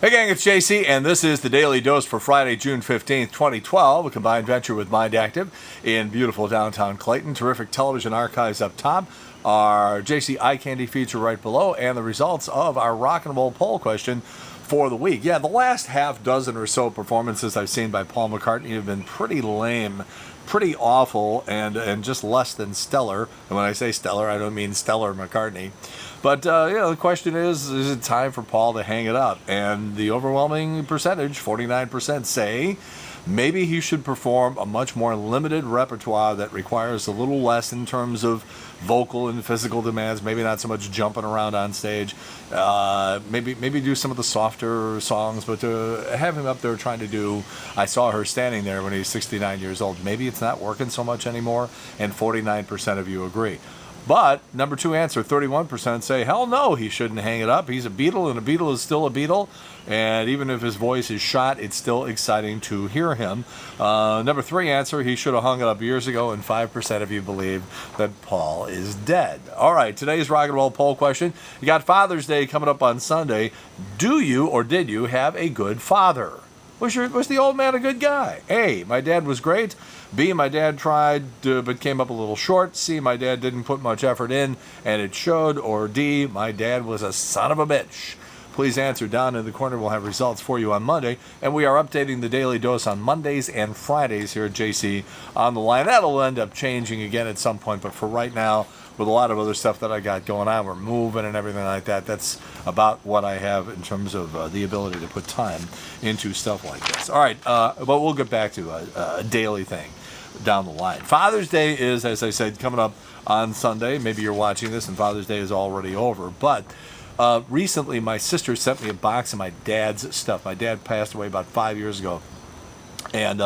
Hey gang, it's JC, and this is the Daily Dose for Friday, June 15th, 2012, a combined venture with Mind Active in beautiful downtown Clayton. Terrific television archives up top, our JC Eye Candy feature right below, and the results of our rock and roll poll question for the week. Yeah, the last half dozen or so performances I've seen by Paul McCartney have been pretty lame, pretty awful, and just less than stellar. And when I say stellar, I don't mean Stellar McCartney. But, the question is it time for Paul to hang it up? And the overwhelming percentage, 49%, say maybe he should perform a much more limited repertoire that requires a little less in terms of vocal and physical demands, maybe not so much jumping around on stage. Maybe do some of the softer songs, but to have him up there trying to do I Saw Her Standing There when he's 69 years old, maybe it's not working so much anymore, and 49% of you agree. But number two answer, 31% say, hell no, he shouldn't hang it up. He's a Beatle, and a Beatle is still a Beatle. And even if his voice is shot, it's still exciting to hear him. Number three answer, he should have hung it up years ago, and 5% of you believe that Paul is dead. All right, today's rock and roll poll question. You got Father's Day coming up on Sunday. Do you or did you have a good father? Was the old man a good guy? A, my dad was great. B, my dad tried but came up a little short. C, my dad didn't put much effort in and it showed. Or D, my dad was a son of a bitch. Please answer down in the corner. We'll have results for you on Monday. And we are updating the Daily Dose on Mondays and Fridays here at JC on the line. That'll end up changing again at some point. But for right now, with a lot of other stuff that I got going on, we're moving and everything like that. That's about what I have in terms of the ability to put time into stuff like this. All right, but we'll get back to a daily thing down the line. Father's Day is, as I said, coming up on Sunday. Maybe you're watching this and Father's Day is already over. But recently, my sister sent me a box of my dad's stuff. My dad passed away about 5 years ago. And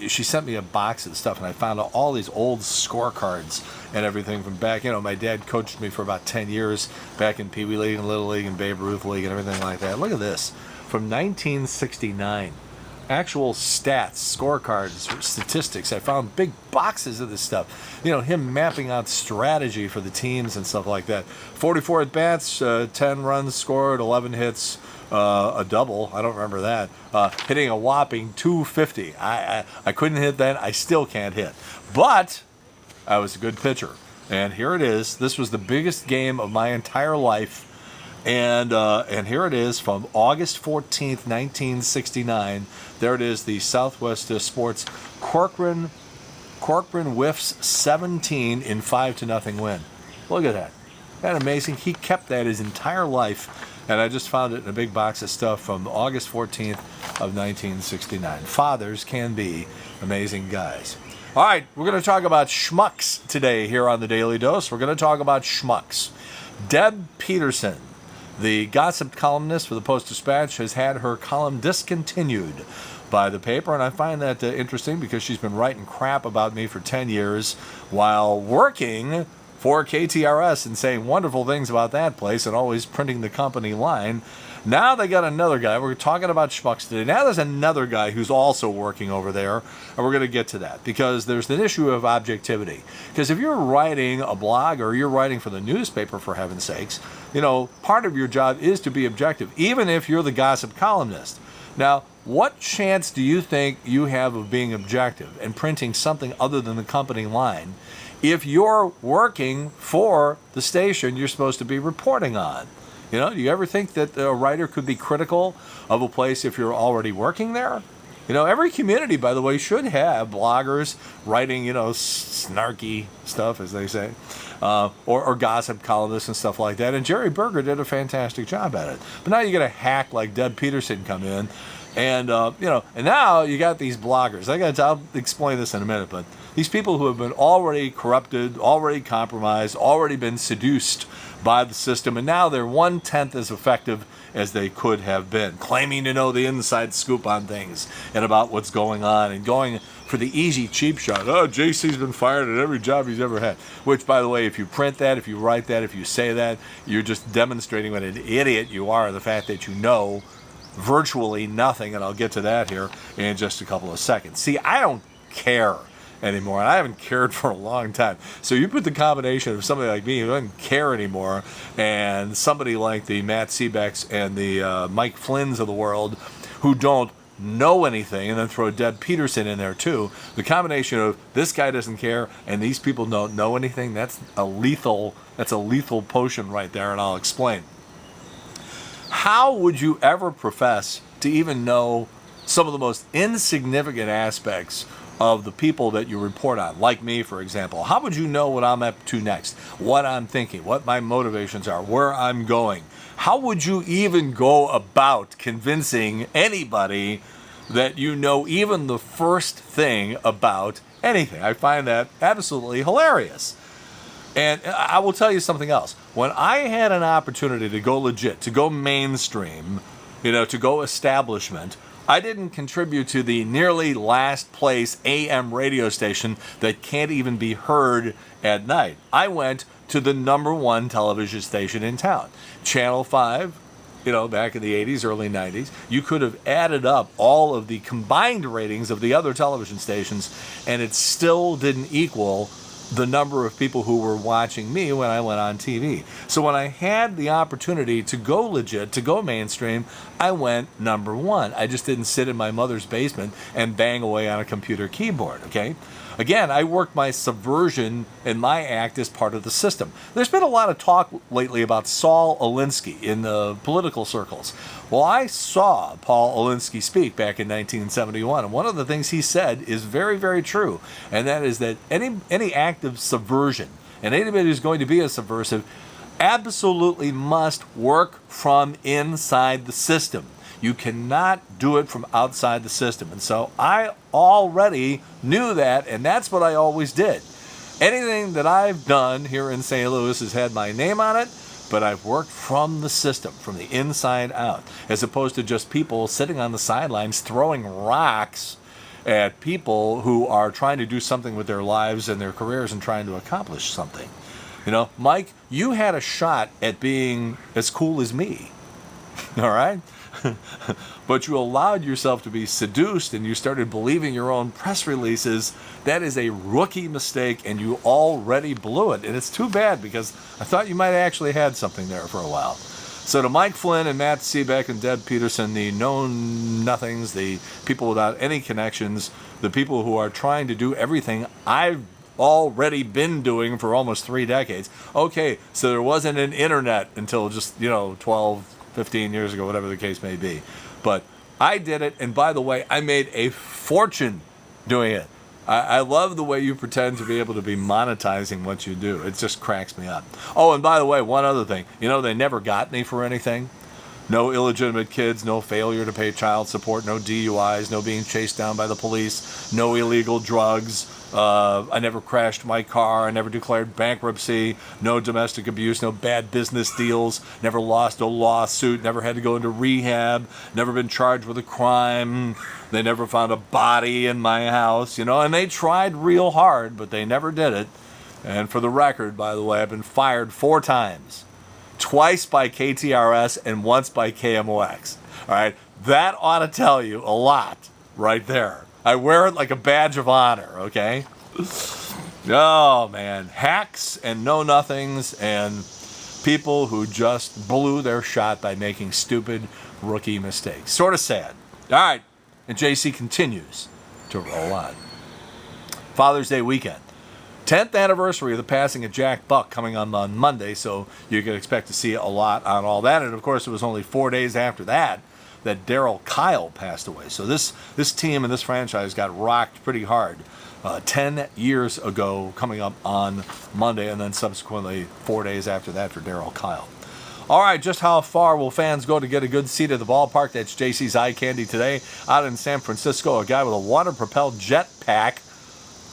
she sent me a box of stuff, and I found out all these old scorecards and everything from back. My dad coached me for about 10 years back in Pee Wee League and Little League and Babe Ruth League and everything like that. Look at this, from 1969. Actual stats, scorecards, statistics. I found big boxes of this stuff. Him mapping out strategy for the teams and stuff like that. 44 at bats, 10 runs scored, 11 hits. A double, I don't remember that, hitting a whopping 250. I couldn't hit that. I still can't hit. But I was a good pitcher. And here it is. This was the biggest game of my entire life. And here it is from August 14th, 1969. There it is, the Southwest Sports Corcoran whiffs 17 in 5-0 win. Look at that. Isn't that amazing? He kept that his entire life. And I just found it in a big box of stuff from August 14th of 1969. Fathers can be amazing guys. All right, we're going to talk about schmucks today here on the Daily Dose. We're going to talk about schmucks. Deb Peterson, the gossip columnist for the Post-Dispatch, has had her column discontinued by the paper, and I find that interesting because she's been writing crap about me for 10 years while working for KTRS and saying wonderful things about that place and always printing the company line. Now they got another guy. We're talking about schmucks today. Now there's another guy who's also working over there, and we're going to get to that because there's an issue of objectivity. Because if you're writing a blog or you're writing for the newspaper, for heaven's sakes, part of your job is to be objective, even if you're the gossip columnist. Now, what chance do you think you have of being objective and printing something other than the company line if you're working for the station you're supposed to be reporting on? Do you ever think that a writer could be critical of a place if you're already working there? Every community, by the way, should have bloggers writing, snarky stuff, as they say, or gossip columnists and stuff like that. And Jerry Berger did a fantastic job at it. But now you get a hack like Deb Peterson come in, and and now you got these bloggers. I'll explain this in a minute, but these people who have been already corrupted, already compromised, already been seduced by the system, and now they're 1/10 as effective as they could have been, claiming to know the inside scoop on things and about what's going on and going for the easy, cheap shot. Oh, JC's been fired at every job he's ever had. Which, by the way, if you print that, if you write that, if you say that, you're just demonstrating what an idiot you are, the fact that you know virtually nothing, and I'll get to that here in just a couple of seconds. See, I don't care anymore, and I haven't cared for a long time. So you put the combination of somebody like me who doesn't care anymore and somebody like the Matt Sebecks and the Mike Flynn's of the world who don't know anything, and then throw Deb Peterson in there too. The combination of this guy doesn't care and these people don't know anything, that's a lethal potion right there, and I'll explain. How would you ever profess to even know some of the most insignificant aspects of the people that you report on, like me, for example? How would you know what I'm up to next, what I'm thinking, what my motivations are, where I'm going? How would you even go about convincing anybody that you know even the first thing about anything? I find that absolutely hilarious. And I will tell you something else. When I had an opportunity to go legit, to go mainstream, to go establishment, I didn't contribute to the nearly last place AM radio station that can't even be heard at night. I went to the number one television station in town, Channel 5. Back in the 80s, early 90s, you could have added up all of the combined ratings of the other television stations, and it still didn't equal the number of people who were watching me when I went on TV. So when I had the opportunity to go legit, to go mainstream, I went number one. I just didn't sit in my mother's basement and bang away on a computer keyboard, okay? Again, I worked my subversion and my act as part of the system. There's been a lot of talk lately about Saul Alinsky in the political circles. Well, I saw Paul Alinsky speak back in 1971, and one of the things he said is very, very true, and that is that any act of subversion, and anybody who's going to be a subversive, absolutely must work from inside the system. You cannot do it from outside the system. And so I already knew that, and that's what I always did. Anything that I've done here in St. Louis has had my name on it, but I've worked from the system, from the inside out, as opposed to just people sitting on the sidelines throwing rocks at people who are trying to do something with their lives and their careers and trying to accomplish something. Mike, you had a shot at being as cool as me, all right? But you allowed yourself to be seduced and you started believing your own press releases. That is a rookie mistake, and you already blew it. And it's too bad, because I thought you might have actually had something there for a while. So to Mike Flynn and Matt Sebeck and Deb Peterson, the know-nothings, the people without any connections, the people who are trying to do everything I've already been doing for almost 3 decades. Okay, so there wasn't an internet until just, 12, 15 years ago, whatever the case may be. But I did it, and by the way, I made a fortune doing it. I love the way you pretend to be able to be monetizing what you do. It just cracks me up. Oh, and by the way, one other thing. They never got me for anything. No illegitimate kids, no failure to pay child support, no DUIs, no being chased down by the police, no illegal drugs. I never crashed my car. I never declared bankruptcy. No domestic abuse. No bad business deals. Never lost a lawsuit. Never had to go into rehab. Never been charged with a crime. They never found a body in my house, and they tried real hard, but they never did it. And for the record, by the way, I've been fired 4 times. Twice by KTRS and once by KMOX. All right? That ought to tell you a lot right there. I wear it like a badge of honor, okay? Oh, man. Hacks and know-nothings and people who just blew their shot by making stupid rookie mistakes. Sort of sad. All right. And JC continues to roll on. Father's Day weekend. 10th anniversary of the passing of Jack Buck coming on Monday, so you can expect to see a lot on all that. And, of course, it was only 4 days after that Darryl Kile passed away. So this team and this franchise got rocked pretty hard 10 years ago coming up on Monday, and then subsequently 4 days after that for Darryl Kile. All right, just how far will fans go to get a good seat at the ballpark? That's JC's Eye Candy today. Out in San Francisco, a guy with a water-propelled jetpack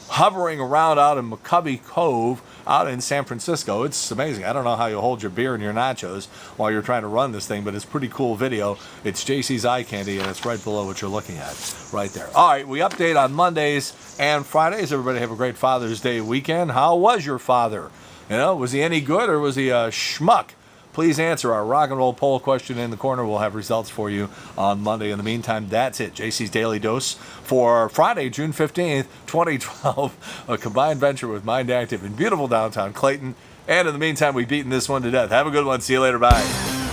hovering around out in McCovey Cove out in San Francisco. It's amazing. I don't know how you hold your beer and your nachos while you're trying to run this thing, but it's pretty cool video. It's JC's Eye Candy, and it's right below what you're looking at right there. All right, we update on Mondays and Fridays. Everybody have a great Father's Day weekend. How was your father? Was he any good, or was he a schmuck? please answer our rock and roll poll question in the corner. We'll have results for you on Monday. In the meantime, that's it. JC's Daily Dose for Friday, June 15th, 2012. A combined venture with Mind Active in beautiful downtown Clayton. And in the meantime, we've beaten this one to death. Have a good one. See you later. Bye.